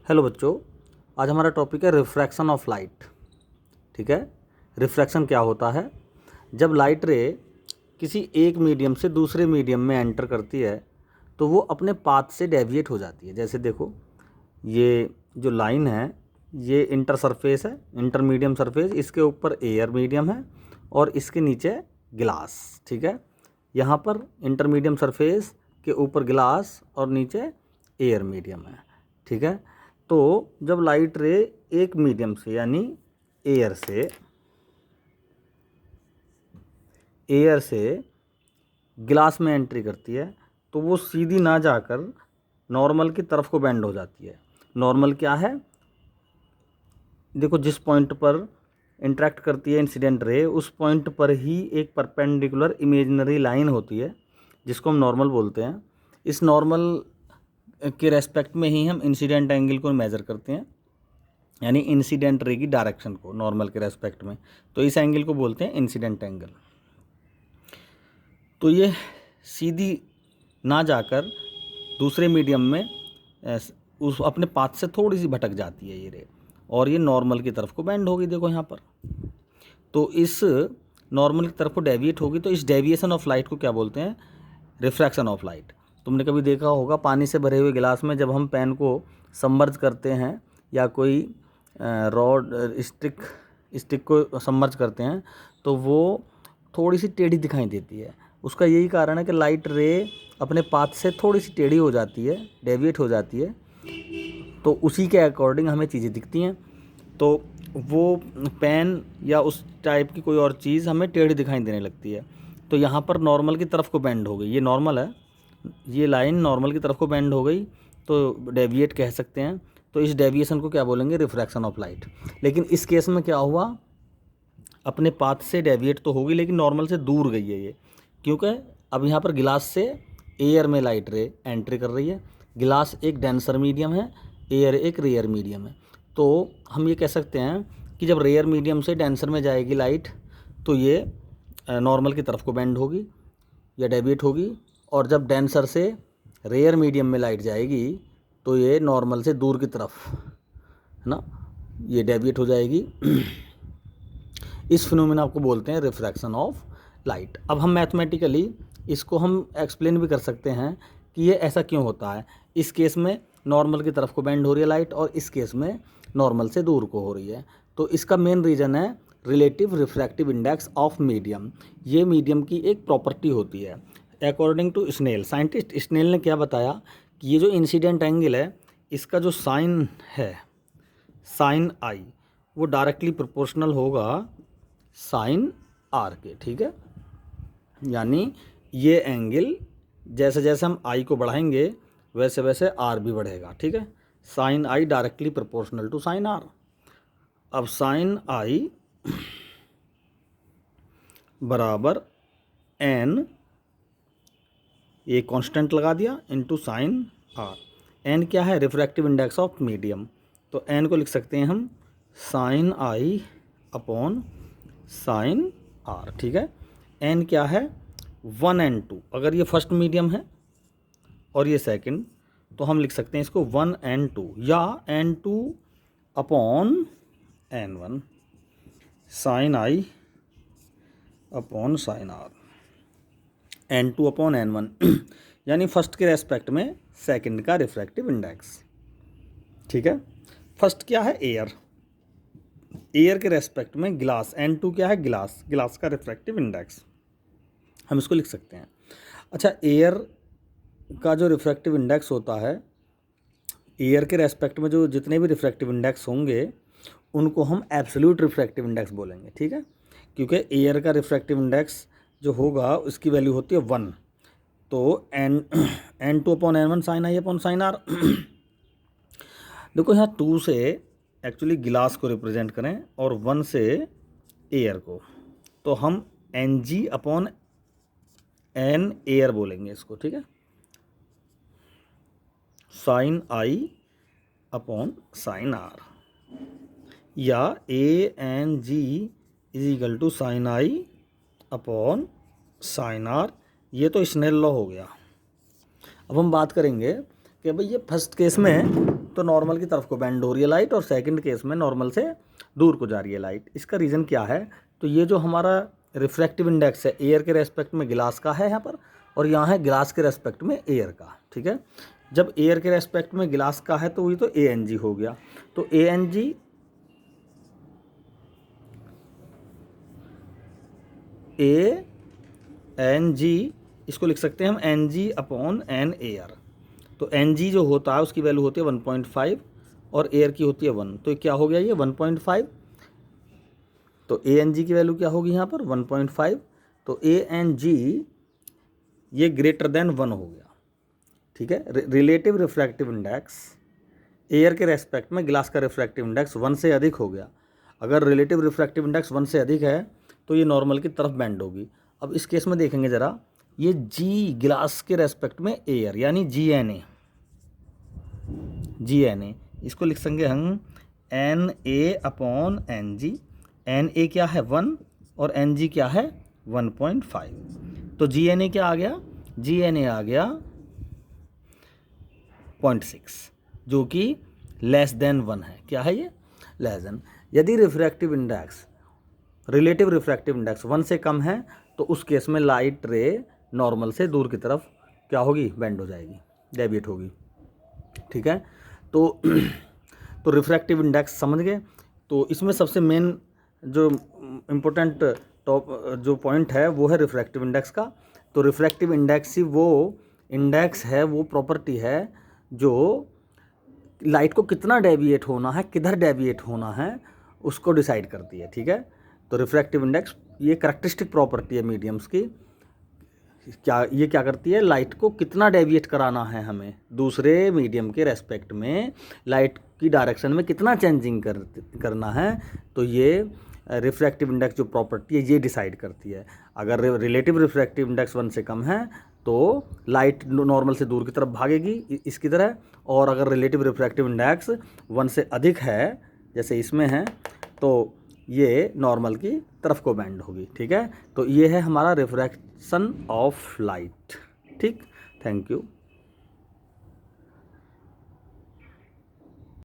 Hello बच्चों, आज हमारा टॉपिक है रिफ्रैक्शन ऑफ लाइट। ठीक है, रिफ्रैक्शन क्या होता है? जब लाइट रे किसी एक मीडियम से दूसरे मीडियम में एंटर करती है तो वो अपने पाथ से डेविएट हो जाती है। जैसे देखो, ये जो लाइन है ये इंटर सरफेस है, इंटरमीडियम सरफेस, इसके ऊपर एयर मीडियम है और इसके नीचे गिलास। ठीक है, यहाँ पर इंटरमीडियम सरफेस के ऊपर गिलास और नीचे एयर मीडियम है। ठीक है, तो जब लाइट रे एक मीडियम से यानी एयर से गिलास में एंट्री करती है तो वो सीधी ना जाकर नॉर्मल की तरफ को बेंड हो जाती है। नॉर्मल क्या है? देखो, जिस पॉइंट पर इंटरेक्ट करती है इंसिडेंट रे उस पॉइंट पर ही एक परपेंडिकुलर इमेजिनरी लाइन होती है जिसको हम नॉर्मल बोलते हैं। इस नॉर्मल के रेस्पेक्ट में ही हम इंसिडेंट एंगल को मेज़र करते हैं, यानी इंसिडेंट रे की डायरेक्शन को नॉर्मल के रेस्पेक्ट में। तो इस एंगल को बोलते हैं इंसिडेंट एंगल। तो ये सीधी ना जाकर दूसरे मीडियम में उस अपने पाथ से थोड़ी सी भटक जाती है ये रे, और ये नॉर्मल की तरफ को बेंड होगी। देखो यहाँ पर, तो इस नॉर्मल की तरफ को डेविएट होगी। तो इस डेविएशन ऑफ लाइट को क्या बोलते हैं? Refraction of light. तुमने कभी देखा होगा पानी से भरे हुए गिलास में जब हम पेन को सबमर्ज करते हैं या कोई रॉड स्टिक को सबमर्ज करते हैं तो वो थोड़ी सी टेढ़ी दिखाई देती है। उसका यही कारण है कि लाइट रे अपने पाथ से थोड़ी सी टेढ़ी हो जाती है, डेविएट हो जाती है, तो उसी के अकॉर्डिंग हमें चीज़ें दिखती हैं। तो वो पेन या उस टाइप की कोई और चीज़ हमें टेढ़ी दिखाई देने लगती है। तो यहाँ पर नॉर्मल की तरफ को बेंड हो गई, ये नॉर्मल है, ये लाइन नॉर्मल की तरफ को बेंड हो गई तो डेविएट कह सकते हैं। तो इस डेविएशन को क्या बोलेंगे? Refraction of light. लेकिन इस केस में क्या हुआ? अपने पाथ से डेविएट तो होगी लेकिन नॉर्मल से दूर गई है ये, क्योंकि अब यहाँ पर गिलास से एयर में लाइट रे एंट्री कर रही है। गिलास एक डेंसर मीडियम है, एयर एक रेयर मीडियम है। तो हम ये कह सकते हैं कि जब रेयर मीडियम से डेंसर में जाएगी लाइट तो ये नॉर्मल की तरफ को बेंड होगी या डेविएट होगी, और जब डेंसर से रेयर मीडियम में लाइट जाएगी तो ये नॉर्मल से दूर की तरफ, है ना, ये डेविएट हो जाएगी। इस फिनोमेना को बोलते हैं रिफ्रैक्शन ऑफ लाइट। अब हम मैथमेटिकली इसको हम एक्सप्लेन भी कर सकते हैं कि ये ऐसा क्यों होता है। इस केस में नॉर्मल की तरफ को बेंड हो रही है लाइट और इस केस में नॉर्मल से दूर को हो रही है। तो इसका मेन रीज़न है relative refractive index of medium. ये मीडियम की एक प्रॉपर्टी होती है। According to Snell, scientist Snell ने क्या बताया कि ये जो इंसिडेंट एंगल है इसका जो साइन है, साइन आई, वो डायरेक्टली प्रोपोर्शनल होगा साइन आर के। ठीक है, यानी ये एंगल जैसे जैसे हम आई को बढ़ाएंगे वैसे वैसे आर भी बढ़ेगा। ठीक है, sine i directly proportional to sine r. अब साइन आई बराबर एन, ये कांस्टेंट लगा दिया, इनटू साइन आर। एन क्या है? Refractive index of medium. तो एन को लिख सकते हैं हम साइन आई अपॉन साइन आर। ठीक है, एन क्या है? 1 and 2। अगर ये फर्स्ट मीडियम है और ये सेकंड तो हम लिख सकते हैं इसको 1 and 2 या n2 अपॉन n1 साइन आई upon sine r, n2 upon n1 यानी फर्स्ट के रेस्पेक्ट में सेकंड का रिफ्रैक्टिव इंडेक्स। ठीक है, फर्स्ट क्या है? एयर। एयर के रेस्पेक्ट में गिलास, n2 क्या है? गिलास, गिलास का रिफ्रैक्टिव इंडेक्स, हम इसको लिख सकते हैं। अच्छा, एयर का जो रिफ्रैक्टिव इंडेक्स होता है, एयर के रेस्पेक्ट में जो जितने भी रिफ्रैक्टिव इंडेक्स होंगे उनको हम एब्सोल्यूट रिफ्रैक्टिव इंडेक्स बोलेंगे। ठीक है, क्योंकि एयर का रिफ्रैक्टिव इंडेक्स जो होगा उसकी वैल्यू होती है 1। तो n2 अपॉन n1 साइन आई अपॉन साइन आर। देखो, यहाँ 2 से एक्चुअली गिलास को रिप्रेजेंट करें और 1 से एयर को, तो हम एन अपॉन एन एयर बोलेंगे इसको। ठीक है, साइन आई अपॉन साइन आर, या A N G is equal to sine I upon sine R. ये तो स्नेल लॉ हो गया। अब हम बात करेंगे कि भाई ये फर्स्ट केस में तो नॉर्मल की तरफ को बेंड हो रही है लाइट, और सेकंड केस में नॉर्मल से दूर को जा रही है लाइट। इसका रीज़न क्या है? तो ये जो हमारा रिफ्रैक्टिव इंडेक्स है एयर के रेस्पेक्ट में गिलास का है यहाँ पर, और यहाँ है गिलास के रेस्पेक्ट में एयर का। ठीक है, जब एयर के रेस्पेक्ट में गिलास का है तो वही तो ANG हो गया। तो ANG इसको लिख सकते हैं हम NG/N एयर। तो NG जो होता है उसकी वैल्यू होती है 1.5 और एयर की होती है 1, तो क्या हो गया ये 1.5। तो ANG की वैल्यू क्या होगी यहाँ पर 1.5, तो ANG ये ग्रेटर देन 1 हो गया। ठीक है, रिलेटिव रिफ्रैक्टिव इंडेक्स एयर के रेस्पेक्ट में गिलास का रिफ्रैक्टिव इंडेक्स 1 से अधिक हो गया। अगर रिलेटिव रिफ्रैक्टिव इंडेक्स 1 से अधिक है तो ये नॉर्मल की तरफ बेंड होगी। अब इस केस में देखेंगे ज़रा, ये G गिलास के रेस्पेक्ट में एयर यानी GNA, इसको लिख सकेंगे हम NA/NG। NA क्या है 1 और NG क्या है 1.5। तो GNA क्या आ गया? GNA आ गया 0.6, जो कि लेस देन 1 है। क्या है ये? Less than. यदि refractive index relative refractive index 1 से कम है तो उस केस में लाइट रे नॉर्मल से दूर की तरफ क्या होगी? बेंड हो जाएगी, डेविएट होगी। ठीक है, तो रिफ्रैक्टिव इंडेक्स समझ गए। तो इसमें सबसे मेन जो इम्पोर्टेंट जो पॉइंट है वो है रिफ्रैक्टिव इंडेक्स का। तो रिफ्रैक्टिव इंडेक्स ही वो इंडेक्स है, वो प्रॉपर्टी है जो लाइट को कितना डेविएट होना है, किधर डेविएट होना है, उसको डिसाइड करती है। ठीक है, तो रिफ्रैक्टिव इंडेक्स ये करैक्टरिस्टिक प्रॉपर्टी है मीडियम्स की। ये क्या करती है? लाइट को कितना डेविएट कराना है हमें दूसरे मीडियम के रेस्पेक्ट में, लाइट की डायरेक्शन में कितना चेंजिंग करना है, तो ये रिफ्रैक्टिव इंडेक्स जो प्रॉपर्टी है ये डिसाइड करती है। अगर रिलेटिव रिफ्रैक्टिव इंडेक्स 1 से कम है तो लाइट नॉर्मल से दूर की तरफ भागेगी इसकी तरह, और अगर रिलेटिव रिफ्रैक्टिव इंडेक्स 1 से अधिक है जैसे इसमें है तो ये नॉर्मल की तरफ को बेंड होगी। ठीक है, तो ये है हमारा रिफ्रैक्शन ऑफ लाइट। ठीक, थैंक यू।